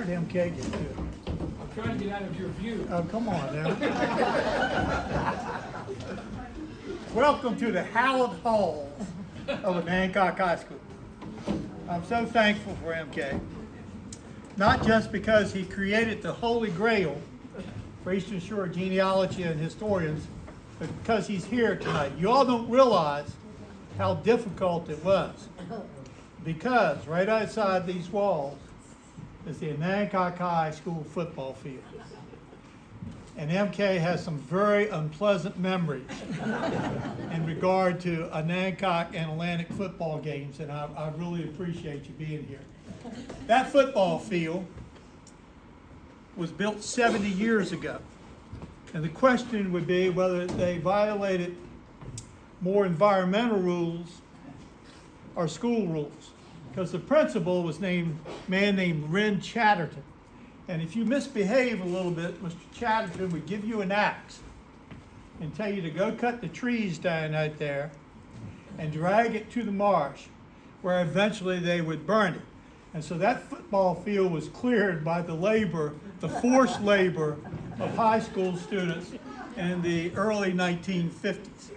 did MK get to it? I'm trying to get out of your view. Oh, come on now. Welcome to the hallowed halls of Onancock High School. I'm so thankful for MK. Not just because he created the holy grail for Eastern Shore genealogy and historians, but because he's here tonight. You all don't realize how difficult it was, because right outside these walls is the Onancock High School football field. And MK has some very unpleasant memories in regard to Onancock and Atlantic football games, and I really appreciate you being here. That football field was built 70 years ago, and the question would be whether they violated more environmental rules or school rules, because the principal was a man named Ren Chatterton. And if you misbehave a little bit, Mr. Chatterton would give you an axe and tell you to go cut the trees down out there and drag it to the marsh, where eventually they would burn it. And so that football field was cleared by the labor, the forced labor of high school students in the early 1950s.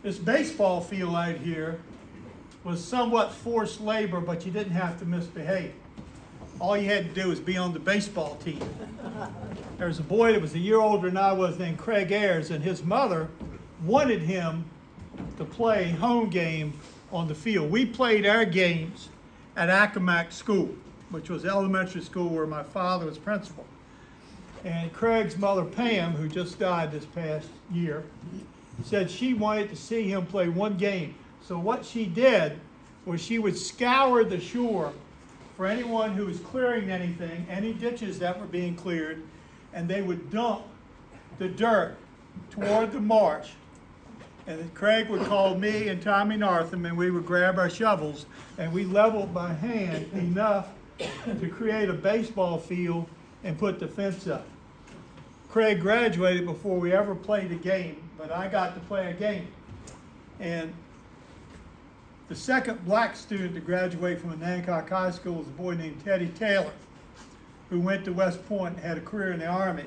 This baseball field out here was somewhat forced labor, but you didn't have to misbehave. All you had to do was be on the baseball team. There was a boy that was a year older than I was named Craig Ayers, and his mother wanted him to play home game on the field. We played our games at Accomack School, which was elementary school where my father was principal. And Craig's mother, Pam, who just died this past year, said she wanted to see him play one game. So what she did was she would scour the shore for anyone who was clearing anything, any ditches that were being cleared, and they would dump the dirt toward the marsh. And then Craig would call me and Tommy Northam, and we would grab our shovels, and we leveled by hand enough to create a baseball field and put the fence up. Craig graduated before we ever played a game, but I got to play a game. And the second black student to graduate from Onancock High School was a boy named Teddy Taylor, who went to West Point and had a career in the Army.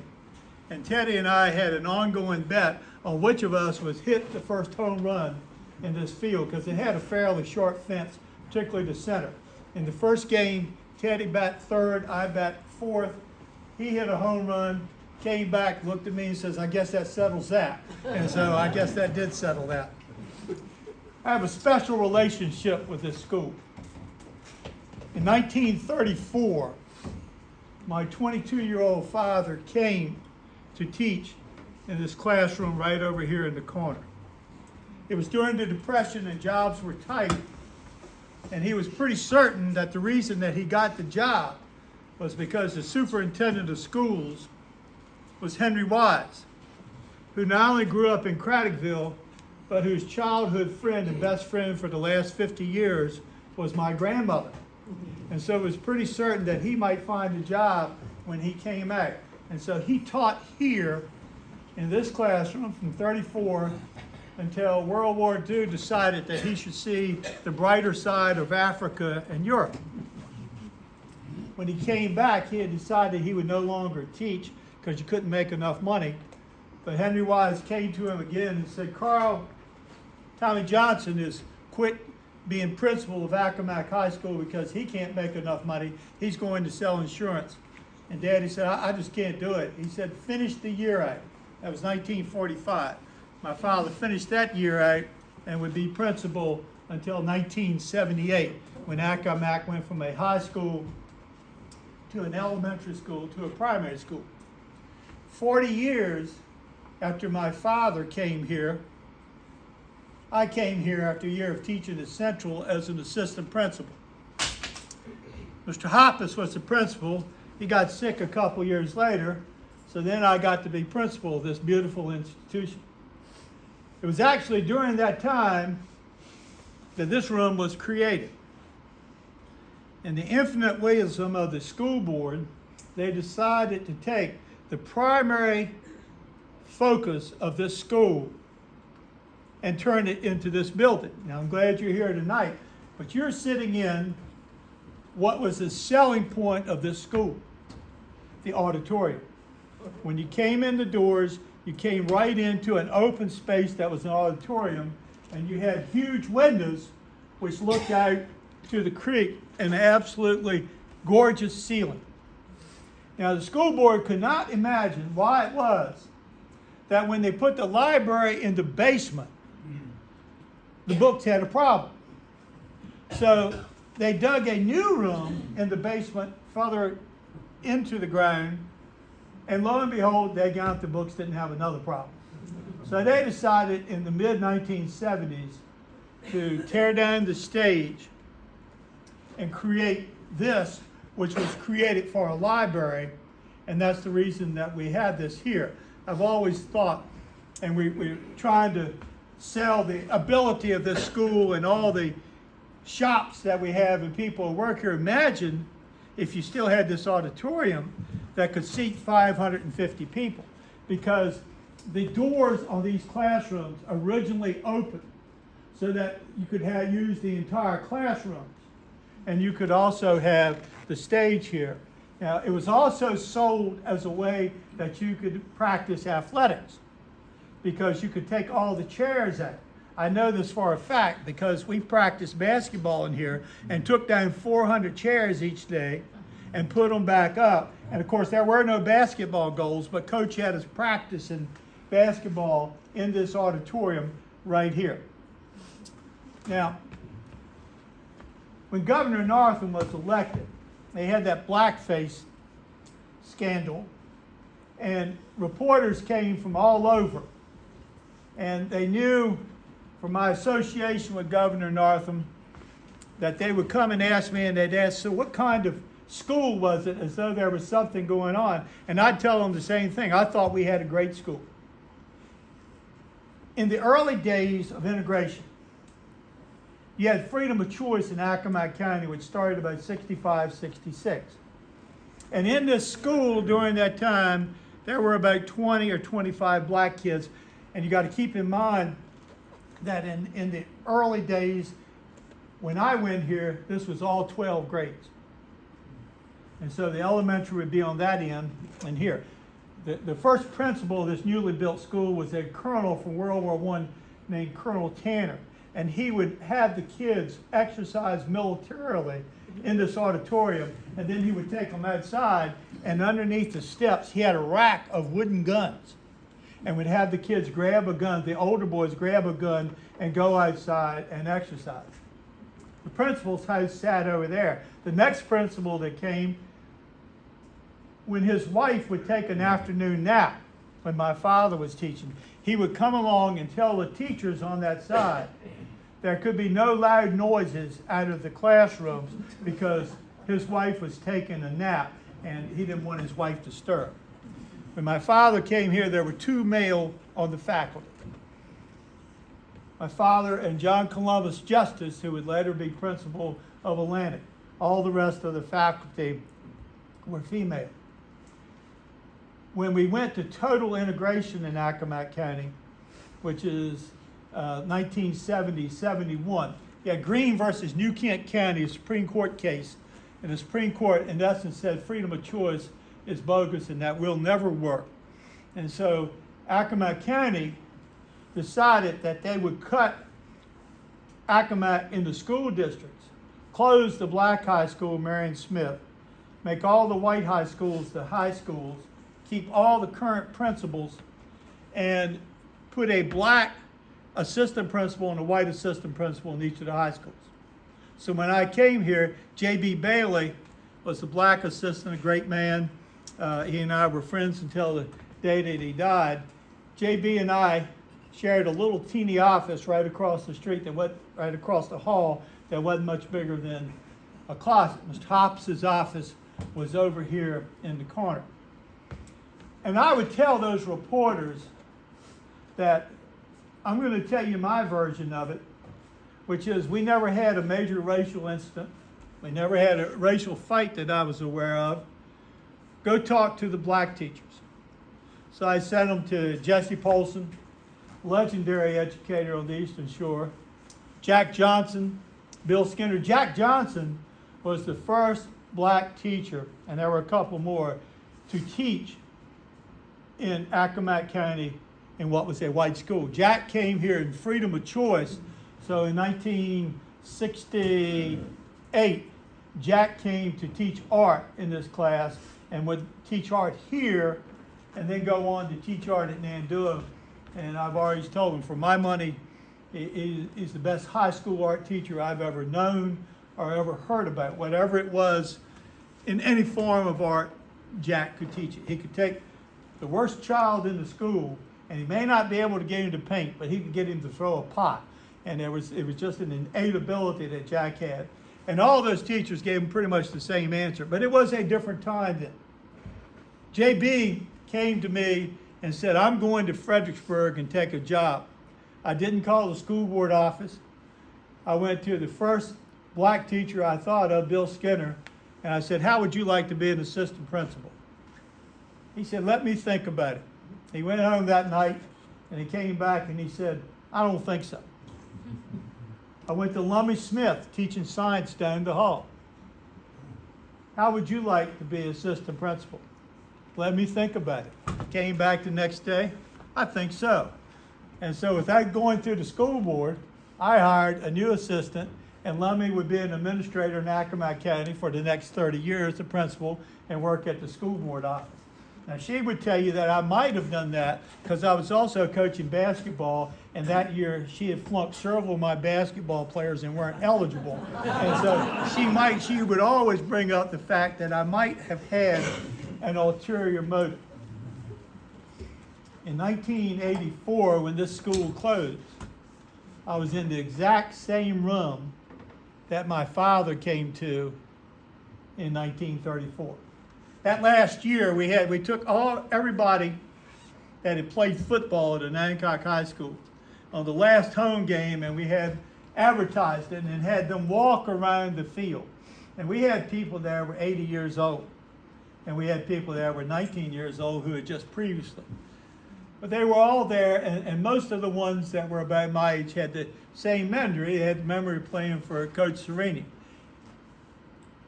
And Teddy and I had an ongoing bet on which of us was hit the first home run in this field, because it had a fairly short fence, particularly the center. In the first game, Teddy bat third, I bat fourth. He hit a home run, came back, looked at me and says, "I guess that settles that." And so I guess that did settle that. I have a special relationship with this school. In 1934, my 22-year-old father came to teach in this classroom right over here in the corner. It was during the Depression and jobs were tight, and he was pretty certain that the reason that he got the job was because the superintendent of schools was Henry Wise, who not only grew up in Craddockville, but whose childhood friend and best friend for the last 50 years was my grandmother. And so it was pretty certain that he might find a job when he came out. And so he taught here in this classroom from 34 until World War II decided that he should see the brighter side of Africa and Europe. When he came back, he had decided he would no longer teach because you couldn't make enough money. But Henry Wise came to him again and said, "Carl, Tommy Johnson is quit being principal of Accomack High School because he can't make enough money. He's going to sell insurance." And Daddy said, I just can't do it. He said, "Finish the year out." That was 1945. My father finished that year out and would be principal until 1978, when Accomack went from a high school to an elementary school to a primary school. 40 years after my father came here, I came here after a year of teaching at Central as an assistant principal. Mr. Hoppus was the principal. He got sick a couple years later, so then I got to be principal of this beautiful institution. It was actually during that time that this room was created. In the infinite wisdom of the school board, they decided to take the primary focus of this school and turn it into this building. Now, I'm glad you're here tonight, but you're sitting in what was the selling point of this school? The auditorium. When you came in the doors, you came right into an open space that was an auditorium, and you had huge windows which looked out to the creek and an absolutely gorgeous ceiling. Now, the school board could not imagine why it was that when they put the library in the basement, the books had a problem. So they dug a new room in the basement further into the ground, and lo and behold, they got the books didn't have another problem. So they decided in the mid-1970s to tear down the stage and create this, which was created for a library, and that's the reason that we have this here. I've always thought, and we're trying to sell the ability of this school and all the shops that we have and people who work here. Imagine if you still had this auditorium that could seat 550 people, because the doors on these classrooms originally opened so that you could use the entire classrooms, and you could also have the stage here. Now, it was also sold as a way that you could practice athletics, because you could take all the chairs out. I know this for a fact because we practiced basketball in here and took down 400 chairs each day and put them back up. And of course, there were no basketball goals, but Coach had us practicing basketball in this auditorium right here. Now, when Governor Northam was elected, they had that blackface scandal, and reporters came from all over. And they knew from my association with Governor Northam that they would come and ask me, and they'd ask, so what kind of school was it, as though there was something going on. And I'd tell them the same thing. I thought we had a great school. In the early days of integration, you had freedom of choice in Accomack County, which started about 65, 66. And in this school during that time, there were about 20 or 25 black kids. And you got to keep in mind that in the early days, when I went here, this was all 12 grades. And so the elementary would be on that end and here. The first principal of this newly built school was a colonel from World War I named Colonel Tanner. And he would have the kids exercise militarily in this auditorium, and then he would take them outside, and underneath the steps, he had a rack of wooden guns, and would have the kids grab a gun, the older boys grab a gun, and go outside and exercise. The principal's house sat over there. The next principal that came, when his wife would take an afternoon nap, when my father was teaching, he would come along and tell the teachers on that side there could be no loud noises out of the classrooms because his wife was taking a nap and he didn't want his wife disturbed. When my father came here, there were 2 male on the faculty. My father and John Columbus Justice, who would later be principal of Atlantic. All the rest of the faculty were female. When we went to total integration in Accomack County, which is 1970-71, you had Green versus New Kent County, a Supreme Court case, and the Supreme Court in essence said freedom of choice is bogus and that will never work. And so Accomack County decided that they would cut Accomack into school districts, close the black high school, Marion Smith, make all the white high schools the high schools, keep all the current principals, and put a black assistant principal and a white assistant principal in each of the high schools. So when I came here, J.B. Bailey was the black assistant, a great man. He and I were friends until the day that he died. J.B. and I shared a little teeny office right across the street, that went right across the hall, that wasn't much bigger than a closet. Mr. Hopps's office was over here in the corner. And I would tell those reporters that I'm going to tell you my version of it, which is we never had a major racial incident. We never had a racial fight that I was aware of. Go talk to the black teachers. So I sent them to Jesse Polson, legendary educator on the Eastern Shore, Jack Johnson, Bill Skinner. Jack Johnson was the first black teacher, and there were a couple more, to teach in Accomack County in what was a white school. Jack came here in freedom of choice. So in 1968, Jack came to teach art in this class and would teach art here and then go on to teach art at Nandua. And I've always told him, for my money, he's the best high school art teacher I've ever known or ever heard about. Whatever it was in any form of art, Jack could teach it. He could take the worst child in the school, and he may not be able to get him to paint, but he could get him to throw a pot. And it was just an innate ability that Jack had. And all those teachers gave him pretty much the same answer, but it was a different time then. JB came to me and said, I'm going to Fredericksburg and take a job. I didn't call the school board office. I went to the first black teacher I thought of, Bill Skinner, and I said, how would you like to be an assistant principal? He said, let me think about it. He went home that night and he came back and he said, I don't think so. I went to Lummy Smith teaching science down the hall. How would you like to be assistant principal? Let me think about it. Came back the next day. I think so. And so without going through the school board, I hired a new assistant, and Lummy would be an administrator in Accomack County for the next 30 years, the principal, and work at the school board office. Now, she would tell you that I might have done that because I was also coaching basketball, and that year she had flunked several of my basketball players and weren't eligible. And so she would always bring up the fact that I might have had an ulterior motive. In 1984, when this school closed, I was in the exact same room that my father came to in 1934. That last year, we took everybody that had played football at Onancock High School on the last home game, and we had advertised it and had them walk around the field. And we had people there who were 80 years old, and we had people there who were 19 years old who had just previously. But they were all there, and most of the ones that were about my age had the same memory. They had the memory of playing for Coach Serini.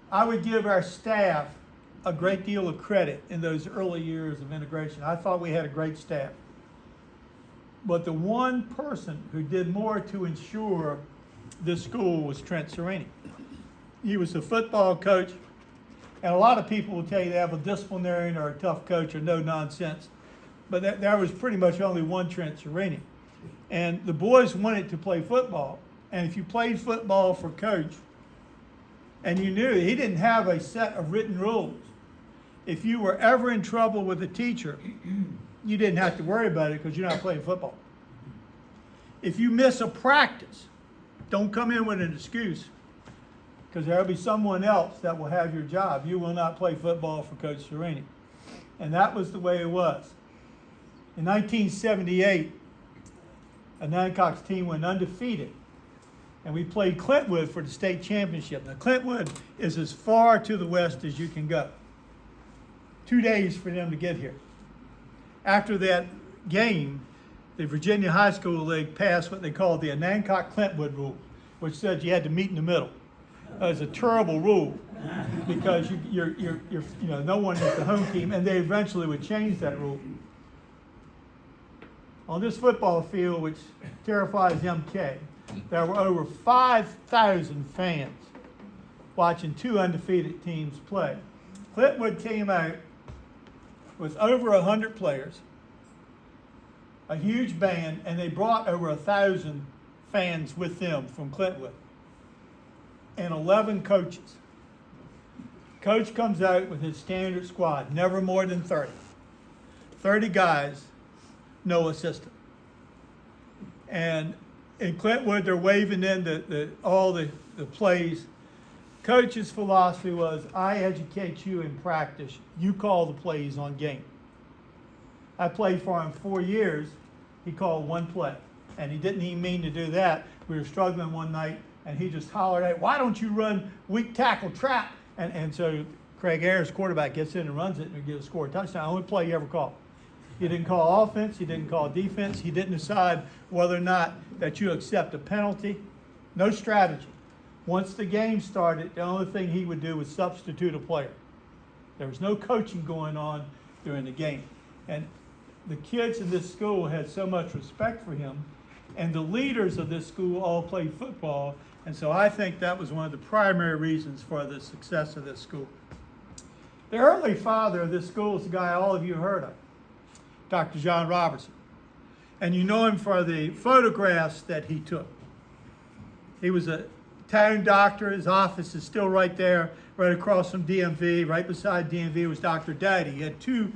I would give our staff a great deal of credit in those early years of integration. I thought we had a great staff. But the one person who did more to ensure this school was Trent Serini. He was the football coach, and a lot of people will tell you they have a disciplinarian or a tough coach or no nonsense. But there was pretty much only one Trent Serini. And the boys wanted to play football. And if you played football for coach, and you knew he didn't have a set of written rules, if you were ever in trouble with a teacher, you didn't have to worry about it because you're not playing football. If you miss a practice, don't come in with an excuse, because there will be someone else that will have your job. You will not play football for Coach Serini. And that was the way it was. In 1978, Onancock's team went undefeated, and we played Clintwood for the state championship. Now, Clintwood is as far to the west as you can go. 2 days for them to get here. After that game, the Virginia High School League passed what they called the Onancock-Clintwood rule, which said you had to meet in the middle. It was a terrible rule because no one is the home team, and they eventually would change that rule. On this football field, which terrifies MK, there were over 5,000 fans watching two undefeated teams play. Clintwood came out with over 100 players, a huge band, and they brought over 1,000 fans with them from Clintwood, and 11 coaches. Coach comes out with his standard squad, never more than 30. 30 guys, no assistant. And in Clintwood, they're waving in all the plays. Coach's philosophy was, I educate you in practice. You call the plays on game. I played for him 4 years. He called one play. And he didn't even mean to do that. We were struggling one night, and he just hollered out, why don't you run weak tackle trap? And so Craig Ayers, quarterback, gets in and runs it and gives score a touchdown. Only play you ever called. He didn't call offense. He didn't call defense. He didn't decide whether or not that you accept a penalty. No strategy. Once the game started, the only thing he would do was substitute a player. There was no coaching going on during the game. And the kids in this school had so much respect for him, and the leaders of this school all played football, and so I think that was one of the primary reasons for the success of this school. The early father of this school is a guy all of you heard of, Dr. John Robertson. And you know him for the photographs that he took. He was a town doctor. His office is still right there, right across from DMV. Right beside DMV was Dr. Daddy. He had two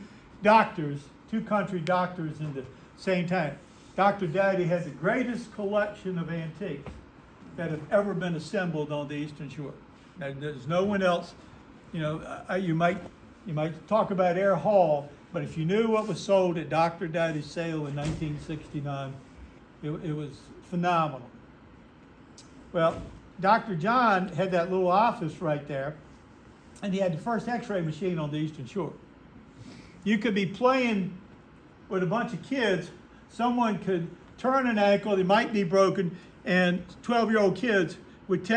country doctors in the same town. Dr. Daddy has the greatest collection of antiques that have ever been assembled on the Eastern Shore. Now, there's no one else. You know, you might talk about Air Hall, but if you knew what was sold at Dr. Daddy's sale in 1969, it was phenomenal. Well, Dr. John had that little office right there, and he had the first X-ray machine on the Eastern Shore. You could be playing with a bunch of kids, someone could turn an ankle, they might be broken, and 12-year-old kids would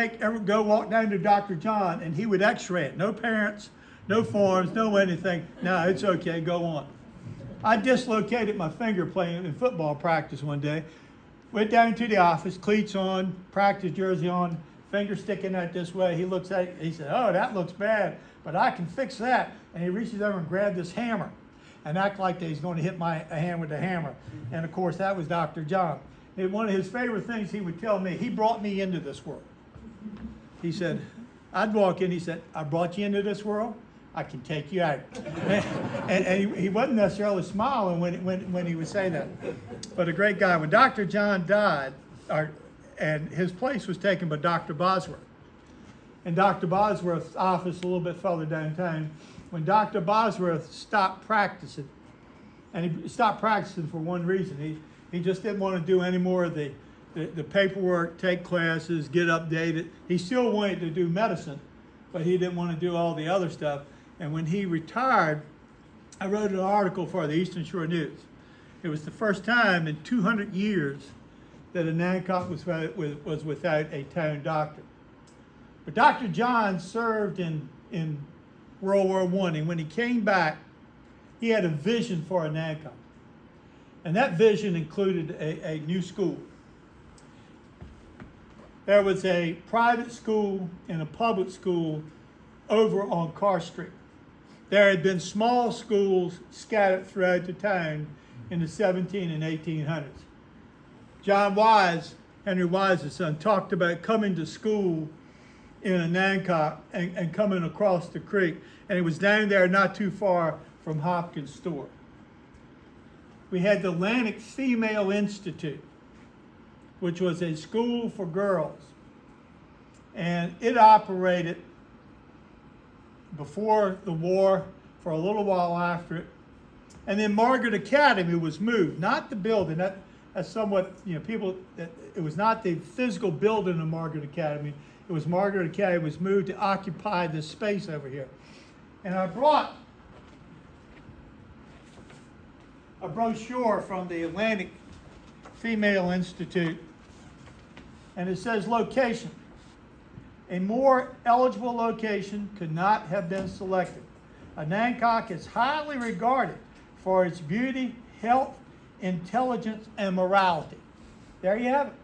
go walk down to Dr. John, and he would X-ray it. No parents, no forms, no anything. No, it's okay, go on. I dislocated my finger playing in football practice one day. Went down to the office, cleats on, practice jersey on, finger sticking out this way. He looks at it, he said, "Oh, that looks bad, but I can fix that." And he reaches over and grabs this hammer and act like that he's going to hit my hand with the hammer. And of course, that was Dr. John. And one of his favorite things he would tell me, he brought me into this world. He said, I'd walk in, he said, "I brought you into this world, I can take you out." and he wasn't necessarily smiling when he would say that. But a great guy. When Dr. John died, and his place was taken by Dr. Bosworth. And Dr. Bosworth's office a little bit further downtown, when Dr. Bosworth stopped practicing, and he stopped practicing for one reason. He just didn't want to do any more of the paperwork, take classes, get updated. He still wanted to do medicine, but he didn't want to do all the other stuff. And when he retired, I wrote an article for the Eastern Shore News. It was the first time in 200 years that Onancock was without a town doctor. But Dr. John served in World War I, and when he came back, he had a vision for Onancock. And that vision included a new school. There was a private school and a public school over on Carr Street. There had been small schools scattered throughout the town in the 17 and 1800s. John Wise, Henry Wise's son, talked about coming to school in Onancock and coming across the creek. And it was down there not too far from Hopkins' store. We had the Atlantic Female Institute, which was a school for girls. And it operated before the war, for a little while after it. And then Margaret Academy was moved, not the building. That's somewhat, it was not the physical building of Margaret Academy. It was Margaret Academy was moved to occupy this space over here. And I brought a brochure from the Atlantic Female Institute, and it says location. A more eligible location could not have been selected. Onancock is highly regarded for its beauty, health, intelligence, and morality. There you have it.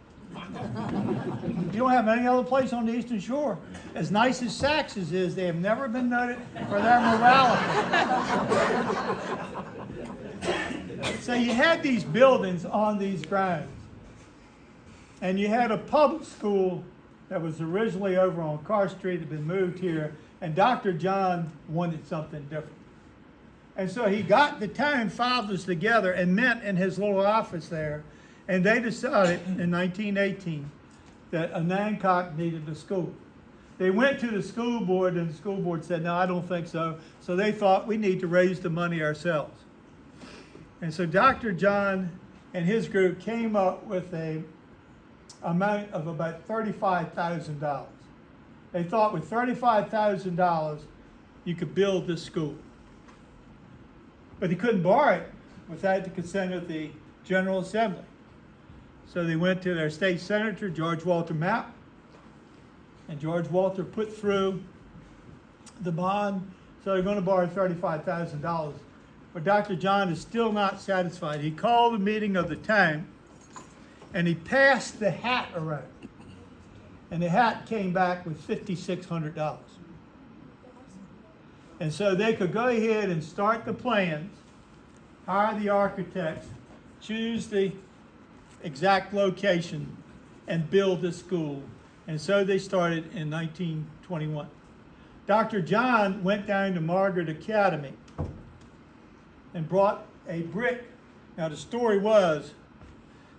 You don't have any other place on the Eastern Shore. As nice as Sax's is, they have never been noted for their morality. So you had these buildings on these grounds. And you had a public school that was originally over on Carr Street, had been moved here, and Dr. John wanted something different. And so he got the town fathers together and met in his little office there, and they decided in 1918 that Onancock needed a school. They went to the school board, and the school board said, "No, I don't think so." So they thought, we need to raise the money ourselves. And so Dr. John and his group came up with a amount of about $35,000. They thought with $35,000 you could build this school. But they couldn't borrow it without the consent of the General Assembly. So they went to their state senator, George Walter Mapp, And George Walter put through the bond, so they're going to borrow $35,000. But Dr. John is still not satisfied. He called a meeting of the town, and he passed the hat around. And the hat came back with $5,600. And so they could go ahead and start the plans, hire the architects, choose the exact location, and build the school. And so they started in 1921. Dr. John went down to Margaret Academy and brought a brick. Now the story was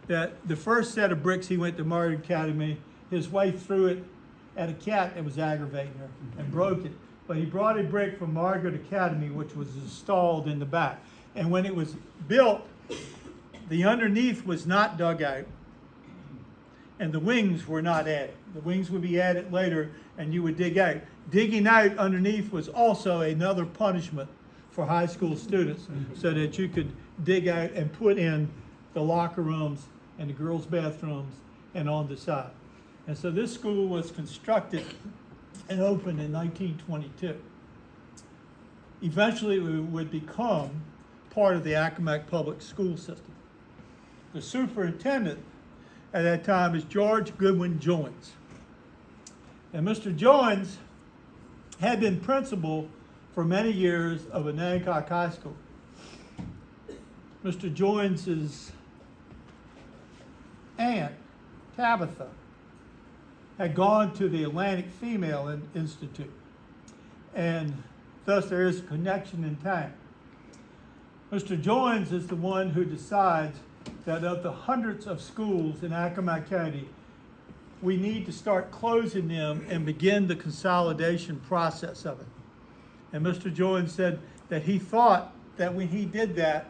that the first set of bricks he went to Margaret Academy, his wife threw it at a cat that was aggravating her and broke it. But he brought a brick from Margaret Academy, which was installed in the back. And when it was built, the underneath was not dug out, and the wings were not added. The wings would be added later, and you would dig out. Digging out underneath was also another punishment for high school students, so that you could dig out and put in the locker rooms and the girls' bathrooms and on the side. And so this school was constructed and opened in 1922. Eventually, it would become part of the Accomack public school system. The superintendent at that time is George Goodwin Joines. And Mr. Joines had been principal for many years of Onancock High School. Mr. Joines' aunt, Tabitha, had gone to the Atlantic Female Institute, and thus there is a connection in time. Mr. Joines is the one who decides that of the hundreds of schools in Accomack County, we need to start closing them and begin the consolidation process of it. And Mr. Joines said that he thought that when he did that,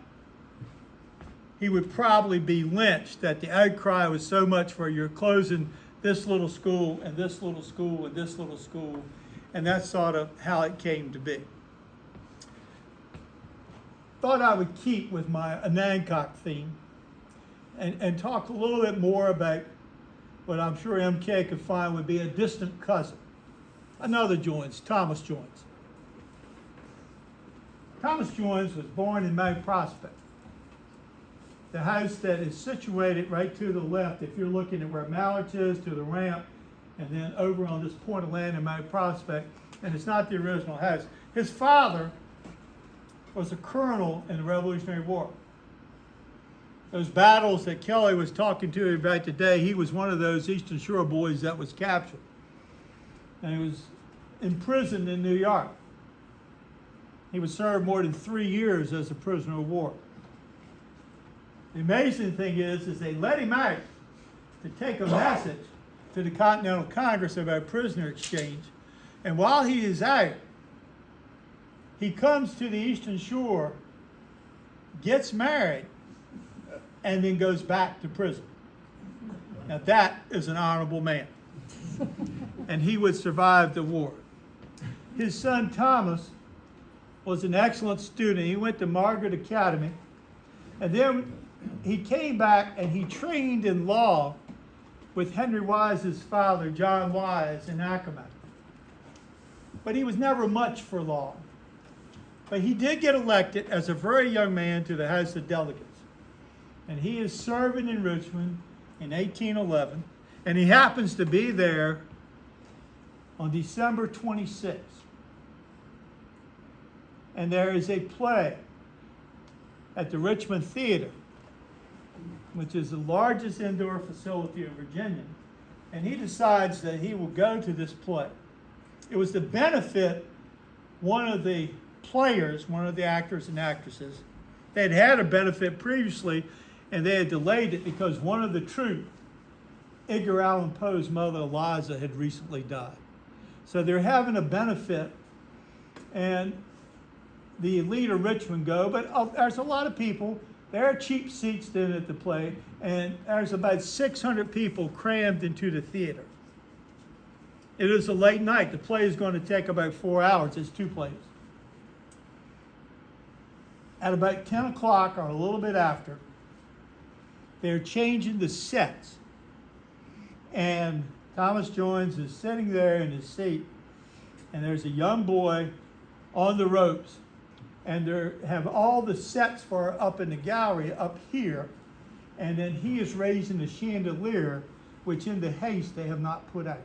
he would probably be lynched, that the outcry was so much for you're closing this little school and this little school and this little school, and that's sort of how it came to be. Thought I would keep with my Onancock theme and talk a little bit more about what I'm sure MK could find would be a distant cousin, another Joines, Thomas Joines. Thomas Joines was born in Mount Prospect, the house that is situated right to the left if you're looking at where Mallards is, to the ramp, and then over on this point of land in Mount Prospect, and it's not the original house. His father was a colonel in the Revolutionary War. Those battles that Kelly was talking to you about today, he was one of those Eastern Shore boys that was captured. And he was imprisoned in New York. He would serve more than 3 years as a prisoner of war. The amazing thing is they let him out to take a message to the Continental Congress about prisoner exchange. And while he is out, he comes to the Eastern Shore, gets married, and then goes back to prison. Now that is an honorable man. And he would survive the war. His son Thomas was an excellent student. He went to Margaret Academy, and then he came back and he trained in law with Henry Wise's father, John Wise, in Accomack. But he was never much for law. But he did get elected as a very young man to the House of Delegates. And he is serving in Richmond in 1811, and he happens to be there on December 26th. And there is a play at the Richmond Theater, which is the largest indoor facility in Virginia, and he decides that he will go to this play. It was to benefit one of the players, one of the actors and actresses. They had had a benefit previously, and they had delayed it because one of the troupe, Edgar Allan Poe's mother, Eliza, had recently died. So they're having a benefit, and the elite of Richmond go, but there's a lot of people. There are cheap seats then at the play, and there's about 600 people crammed into the theater. It is a late night. The play is going to take about 4 hours. It's 2 plays. At about 10 o'clock or a little bit after, they're changing the sets. And Thomas Jones is sitting there in his seat, and there's a young boy on the ropes, and they have all the sets for up in the gallery up here, and then he is raising the chandelier, which in the haste they have not put out.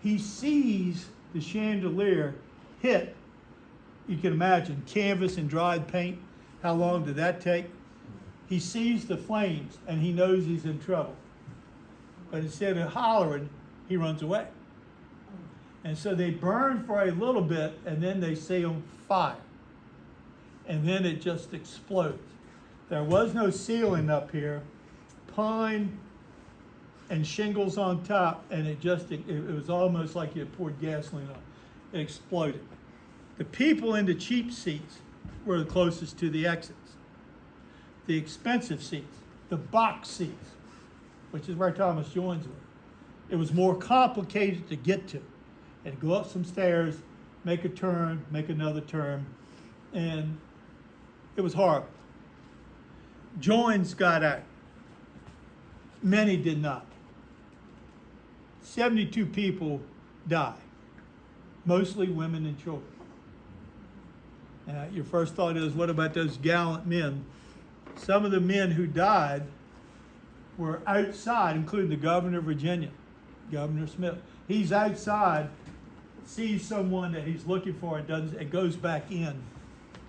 He sees the chandelier hit, you can imagine, canvas and dried paint. How long did that take? He sees the flames and he knows he's in trouble. But instead of hollering, he runs away. And so they burn for a little bit and then they see on fire. And then it just explodes. There was no ceiling up here, pine and shingles on top, and it was almost like you had poured gasoline on it. It exploded. The people in the cheap seats were the closest to the exits. The expensive seats, the box seats, which is where Thomas Jones was. It was more complicated to get to. And go up some stairs, make a turn, make another turn, and it was horrible. Jones got out. Many did not. 72 people died, mostly women and children. Your first thought is, what about those gallant men? Some of the men who died were outside, including the governor of Virginia, Governor Smith. He's outside, sees someone that he's looking for and goes back in.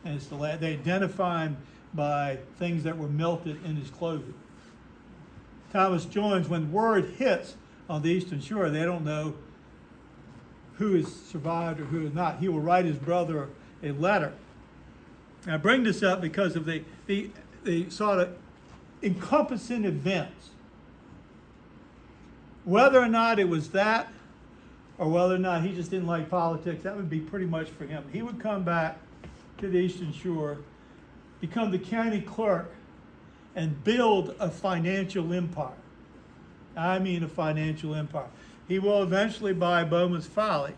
And it's they identify him by things that were melted in his clothing. Thomas Jones, when word hits on the Eastern Shore, they don't know who has survived or who has not. He will write his brother a letter. And I bring this up because of the sort of encompassing events. Whether or not it was that, or whether or not he just didn't like politics, that would be pretty much for him. He would come back to the Eastern Shore, become the county clerk, and build a financial empire. I mean a financial empire. He will eventually buy Bowman's Folly,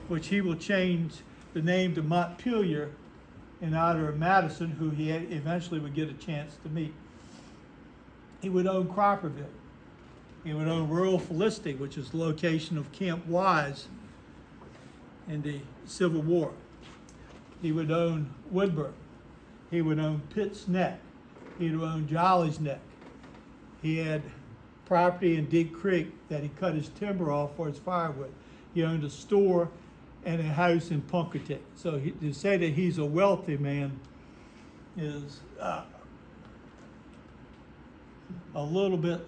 which he will change the name to Montpelier in honor of Madison, who he eventually would get a chance to meet. He would own Cropperville. He would own rural Felicity, which is the location of Camp Wise in the Civil War. He would own Woodburn. He would own Pitt's Neck. He would own Jolly's Neck. He had property in Dig Creek that he cut his timber off for his firewood. He owned a store and a house in Punkatic. So to say that he's a wealthy man is a little bit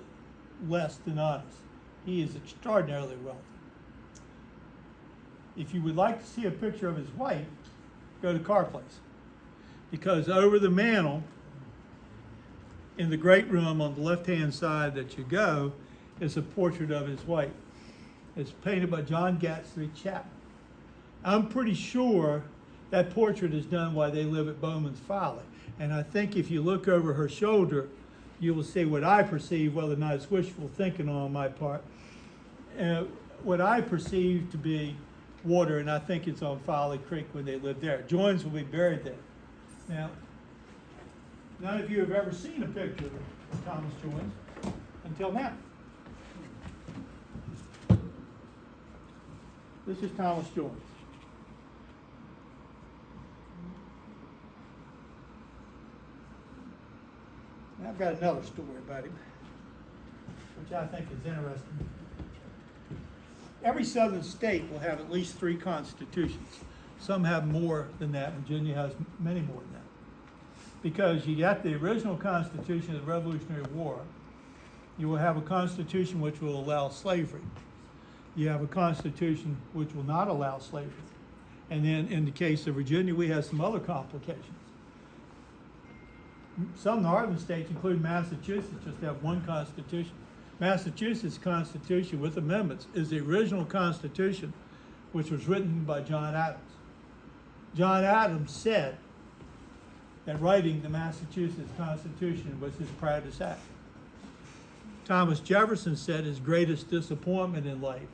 less than honest. He is extraordinarily wealthy. If you would like to see a picture of his wife, go to Carr Place. Because over the mantel, in the great room on the left-hand side that you go, is a portrait of his wife. It's painted by John Gatsby Chapman. I'm pretty sure that portrait is done while they live at Bowman's Folly. And I think if you look over her shoulder, you will see what I perceive, whether or not it's wishful thinking on my part, what I perceive to be water, and I think it's on Folly Creek when they lived there. Jones will be buried there. Now, none of you have ever seen a picture of Thomas Jones until now. This is Thomas Jones. Now, I've got another story about him, which I think is interesting. Every southern state will have at least 3 constitutions. Some have more than that. Virginia has many more than that. Because you got the original Constitution of the Revolutionary War. You will have a Constitution which will allow slavery. You have a Constitution which will not allow slavery. And then in the case of Virginia, we have some other complications. Some northern states, including Massachusetts, just have one Constitution. Massachusetts Constitution with amendments is the original Constitution, which was written by John Adams. John Adams said that writing the Massachusetts Constitution was his proudest act. Thomas Jefferson said his greatest disappointment in life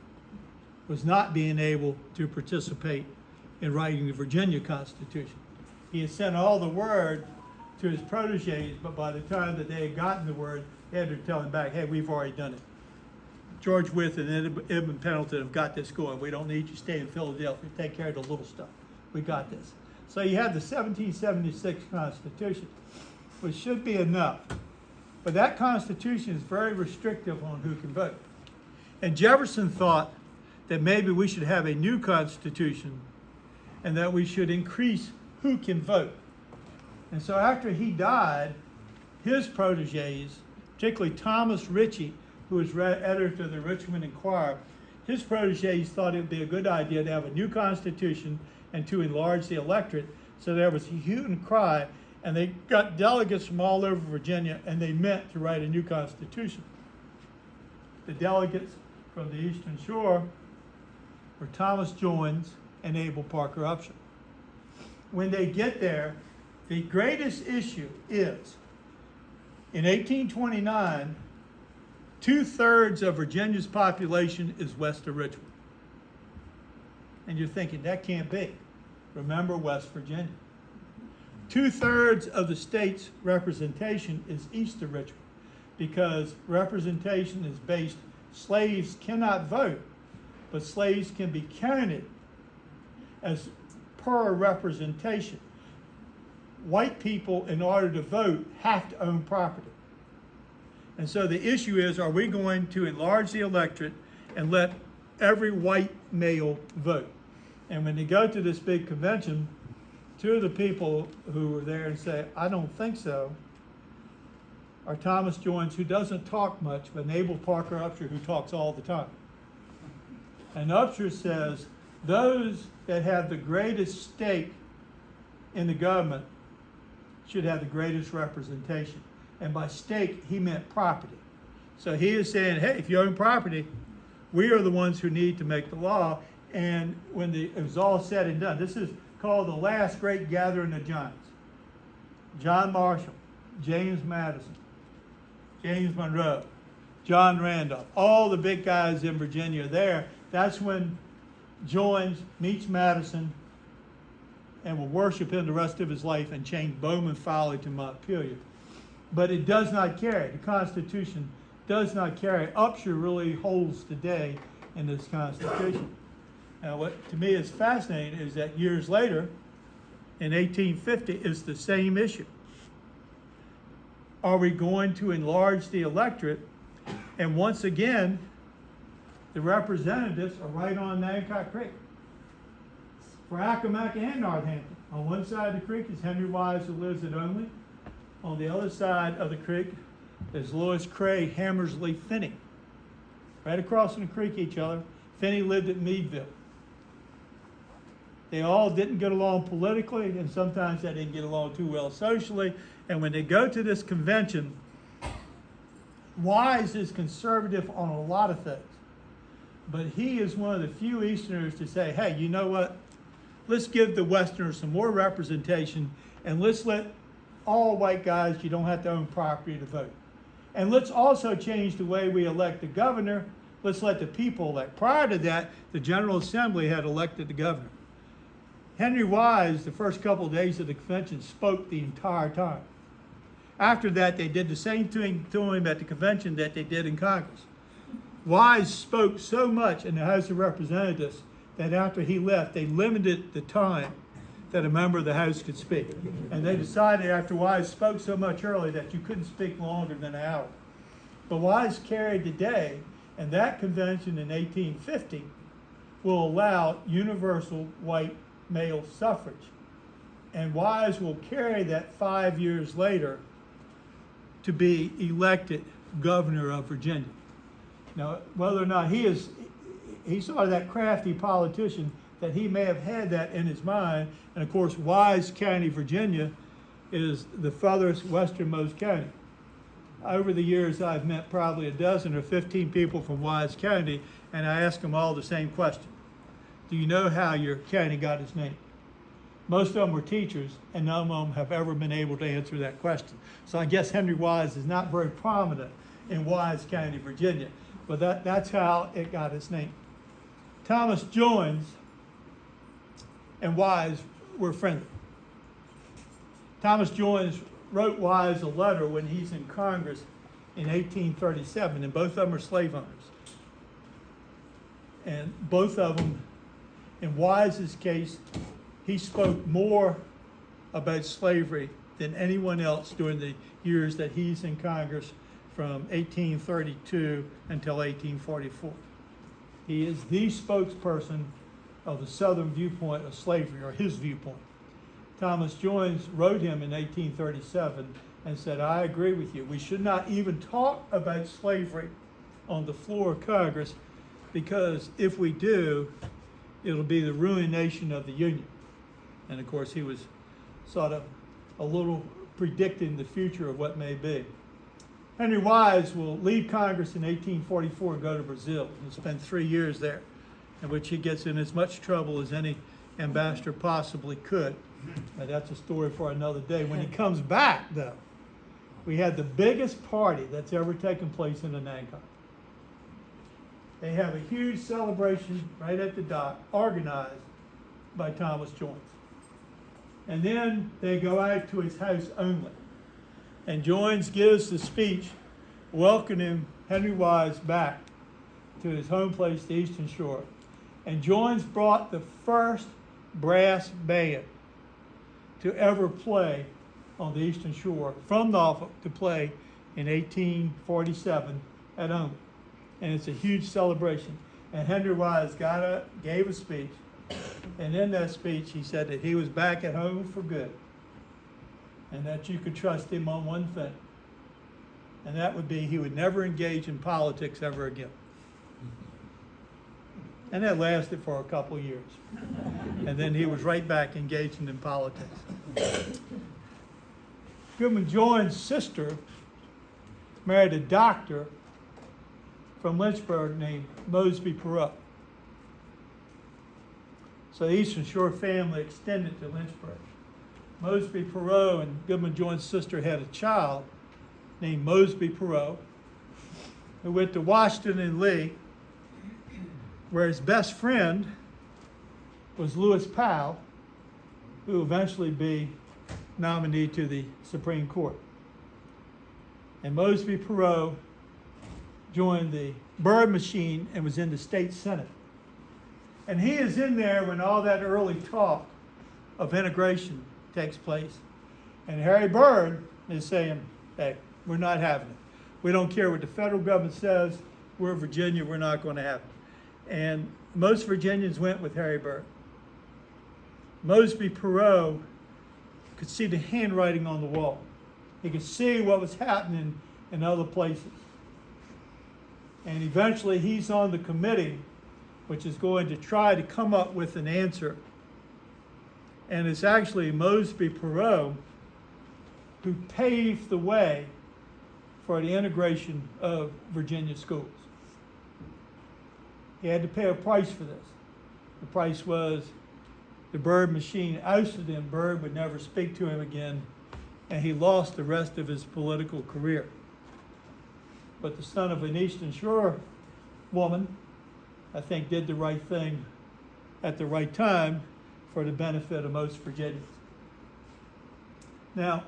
was not being able to participate in writing the Virginia Constitution. He had sent all the word to his protégés, but by the time that they had gotten the word, they had to tell him back, hey, we've already done it. George Wythe and Edmund Pendleton have got this going. We don't need you to stay in Philadelphia. Take care of the little stuff. We got this. So you have the 1776 Constitution, which should be enough. But that Constitution is very restrictive on who can vote. And Jefferson thought that maybe we should have a new Constitution and that we should increase who can vote. And so after he died, his proteges, particularly Thomas Ritchie, who was editor of the Richmond Enquirer, his proteges thought it would be a good idea to have a new Constitution and to enlarge the electorate. So there was a hue and cry, and they got delegates from all over Virginia, and they met to write a new Constitution. The delegates from the Eastern Shore were Thomas Joines and Abel Parker Upshur. When they get there, the greatest issue is, in 1829, 2/3 of Virginia's population is west of Richmond. And you're thinking, that can't be. Remember West Virginia. 2/3 of the state's representation is east of Richmond, because representation is based, slaves cannot vote, but slaves can be counted as per representation. White people, in order to vote, have to own property. And so the issue is, are we going to enlarge the electorate and let every white male vote? And when they go to this big convention, two of the people who were there and say, I don't think so, are Thomas Joines, who doesn't talk much, but Abel Parker Upshur, who talks all the time. And Upshur says, those that have the greatest stake in the government should have the greatest representation. And by stake, he meant property. So he is saying, hey, if you own property, we are the ones who need to make the law. And when it was all said and done, this is called the last great gathering of giants. John Marshall, James Madison, James Monroe, John Randolph, all the big guys in Virginia are there. That's when Joines meets Madison and will worship him the rest of his life and change Bowman Folly to Montpelier. But it does not carry. The Constitution does not carry. Upshur really holds today in this Constitution. Now, what to me is fascinating is that years later, in 1850, is the same issue. Are we going to enlarge the electorate? And once again, the representatives are right on Onancock Creek. For Accomack and Northampton. On one side of the creek is Henry Wise, who lives at Only. On the other side of the creek is Lewis Cray, Hammersley, Finney. Right across from the creek each other. Finney lived at Meadville. They all didn't get along politically, and sometimes they didn't get along too well socially. And when they go to this convention, Wise is conservative on a lot of things. But he is one of the few Easterners to say, hey, you know what? Let's give the Westerners some more representation, and let's let all white guys, you don't have to own property to vote. And let's also change the way we elect the governor. Let's let the people elect. Prior to that, the General Assembly had elected the governor. Henry Wise, the first couple of days of the convention, spoke the entire time. After that, they did the same thing to him at the convention that they did in Congress. Wise spoke so much in the House of Representatives that after he left, they limited the time that a member of the House could speak. And they decided after Wise spoke so much early that you couldn't speak longer than an hour. But Wise carried the day, and that convention in 1850 will allow universal white male suffrage. And Wise will carry that 5 years later to be elected governor of Virginia. Now, whether or not he's sort of that crafty politician that he may have had that in his mind. And of course, Wise County, Virginia is the furthest westernmost county. Over the years, I've met probably 12 or 15 people from Wise County, and I ask them all the same question. Do you know how your county got its name? Most of them were teachers, and none of them have ever been able to answer that question. So I guess Henry Wise is not very prominent in Wise County, Virginia, but that's how it got its name. Thomas Joines and Wise were friendly. Thomas Joines wrote Wise a letter when he's in Congress in 1837, and both of them are slave owners. And both of them, in Wise's case, he spoke more about slavery than anyone else during the years that he's in Congress from 1832 until 1844. He is the spokesperson of the Southern viewpoint of slavery, or his viewpoint. Thomas Joines wrote him in 1837 and said, I agree with you. We should not even talk about slavery on the floor of Congress, because if we do, it'll be the ruination of the Union. And of course, he was sort of a little predicting the future of what may be. Henry Wise will leave Congress in 1844 and go to Brazil and spend 3 years there, in which he gets in as much trouble as any ambassador possibly could. But that's a story for another day. When he comes back, though, we had the biggest party that's ever taken place in Onancock. They have a huge celebration right at the dock, organized by Thomas Joines. And then they go out to his house only. And Joines gives the speech welcoming Henry Wise back to his home place, the Eastern Shore. And Joines brought the first brass band to ever play on the Eastern Shore from Norfolk to play in 1847 at Onancock. And it's a huge celebration. And Henry Wise got up, gave a speech, and in that speech he said that he was back at home for good, and that you could trust him on one thing, and that would be he would never engage in politics ever again. And that lasted for a couple of years. And then he was right back engaging in politics. Goodman Joines' sister married a doctor from Lynchburg named Mosby Perot. So the Eastern Shore family extended to Lynchburg. Mosby Perot and Goodman Joines' sister had a child named Mosby Perot, who went to Washington and Lee, where his best friend was Lewis Powell, who will eventually be nominee to the Supreme Court. And Mosby Perot joined the Byrd machine and was in the state senate. And he is in there when all that early talk of integration takes place. And Harry Byrd is saying, hey, we're not having it. We don't care what the federal government says. We're Virginia, we're not going to have it. And most Virginians went with Harry Byrd. Mosby Perot could see the handwriting on the wall. He could see what was happening in other places. And eventually he's on the committee which is going to try to come up with an answer. And it's actually Mosby Perot who paved the way for the integration of Virginia schools. He had to pay a price for this. The price was the Byrd machine ousted him. Byrd would never speak to him again, and he lost the rest of his political career. But the son of an Eastern Shore woman, I think, did the right thing at the right time for the benefit of most Virginians. Now,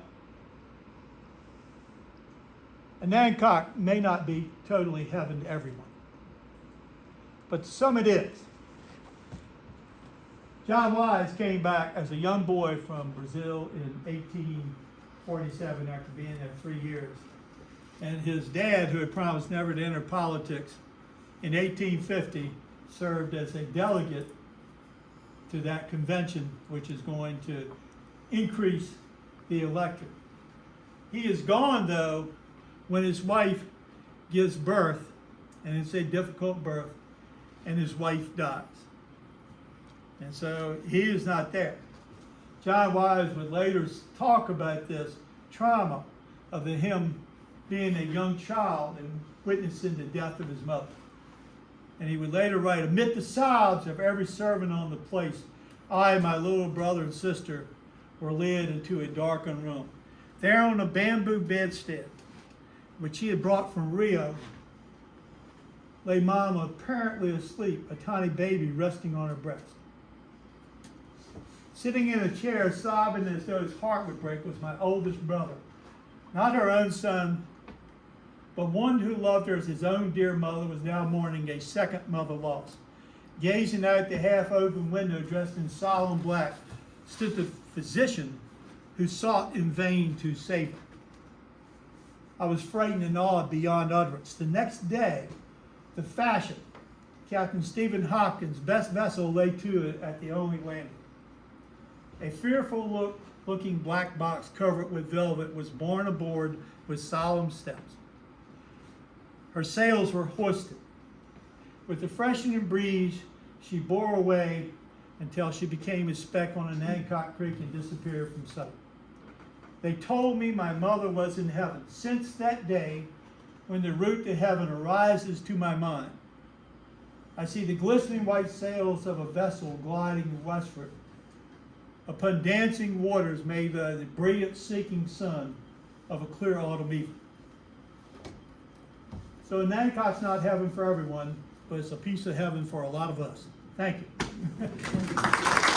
Onancock may not be totally heaven to everyone, but to some it is. John Wise came back as a young boy from Brazil in 1847 after being there 3 years. And his dad, who had promised never to enter politics, in 1850 served as a delegate to that convention, which is going to increase the electorate. He is gone, though, when his wife gives birth, and it's a difficult birth, and his wife dies. And so he is not there. John Wise would later talk about this trauma of him being a young child and witnessing the death of his mother. And he would later write, amid the sobs of every servant on the place, I and my little brother and sister were led into a darkened room. There on a bamboo bedstead, which he had brought from Rio, lay Mama apparently asleep, a tiny baby resting on her breast. Sitting in a chair, sobbing as though his heart would break, was my oldest brother. Not her own son, but one who loved her as his own dear mother, was now mourning a second mother loss. Gazing out at the half-open window, dressed in solemn black, stood the physician who sought in vain to save her. I was frightened and awed beyond utterance. The next day, the Fashion, Captain Stephen Hopkins' best vessel, lay to it at the only landing. A fearful looking black box covered with velvet was borne aboard with solemn steps. Her sails were hoisted. With the freshening breeze, she bore away until she became a speck on Onancock Creek and disappeared from sight. They told me my mother was in heaven. Since that day, when the route to heaven arises to my mind, I see the glistening white sails of a vessel gliding westward upon dancing waters made by the brilliant sinking sun of a clear autumn evening. So Onancock's not heaven for everyone, but it's a piece of heaven for a lot of us. Thank you.